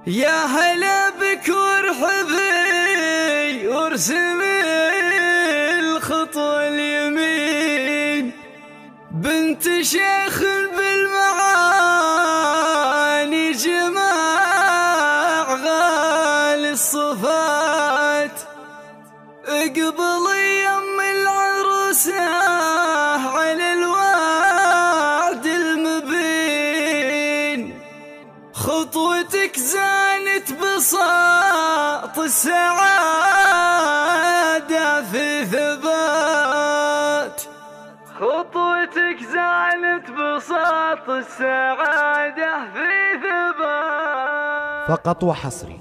يا هلا بك وارحبي وارسمي الخطوة اليمين، بنت شيخ بالمعاني جماع غالي الصفات، اقبلي يم العروسة على الوعد المبين، خطوتك زانت بساط السعادة في ثبات، خطوتك زانت بساط السعادة في ثبات. فقط وحصري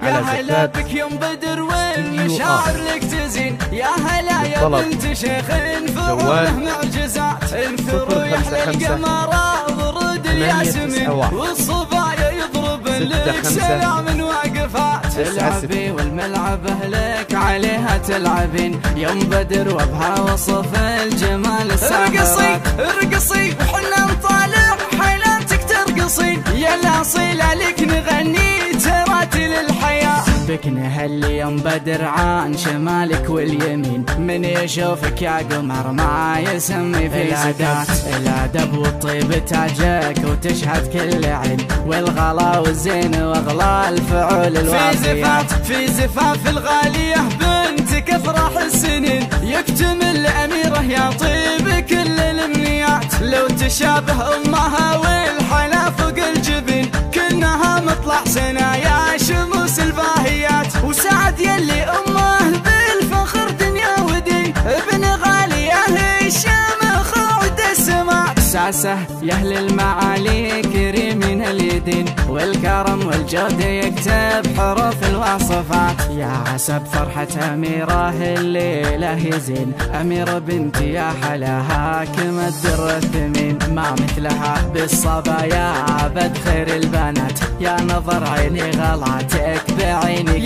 يا هلا بك يوم بدر والمشاعر لك تزين، يا هلا يا بنت شيخ انفروا معجزات، انثروا يحلى القمر ورد الياسمين، والصبايا يضرب لك سلام واقفات، العبي والملعب اهلك عليها تلعبين، يوم بدر وابها وصف الجمال الساحرات، ارقصي وحنا نطالع حيلاتك ترقصين، يا الاصيله لك نغني تراتل الحياه، بك نهلي يوم بدر عن شمالك واليمين، من يشوفك يا قمر ما يسمي في سدات، الادب والطيب تاجك وتشهد كل عين، والغلا والزين واغلى الفعول الوافيات، في زفاف الغاليه بنتك افراح السنين، يكتمل الاميره يا طيب كل الامنيات، لو تشابه امها والحلا فوق الجبين، كنها مطلع سنه يا شموس الباهيات، وسعد يلي امه بالفخر دنيا ودين، ابن غاليه هشام خعود السماء، ساسه يا اهل المعالي كريمين اليدين، والكرم والجود يكتب حروف الوصفات، يا عسى بفرحة أميرة الليلة يزين، أميرة بنتي يا حلاها كما الدر الثمين، ما مثلها بالصبايا عبد خير البنات، يا نظر عيني غلاتك بعيني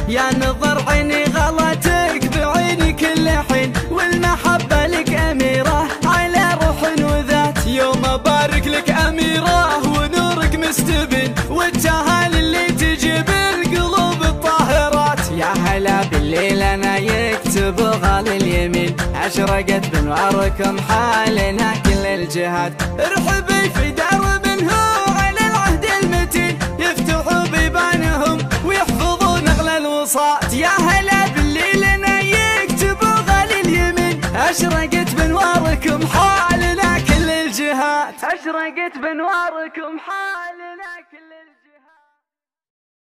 يا نظر عيني غلاتك بعيني كل حين، والمحبة لك أميرة على روح وذات، يوم أبارك لك أميرة ونورك مستبين، والتهاني اللي تجيب القلوب الطاهرات، يا هلا بالليل أنا يكتب غالي اليمين، أشرقت بنواركم حالنا كل الجهات، ارحبي في دار منه على العهد المتين، يفتحوا بيبانهم ويحفظون أغلى الوصات، يا هلا بالليل أنا يكتب غالي اليمين، أشرقت بنواركم حالنا كل الجهات، أشرقت بنواركم حالنا كل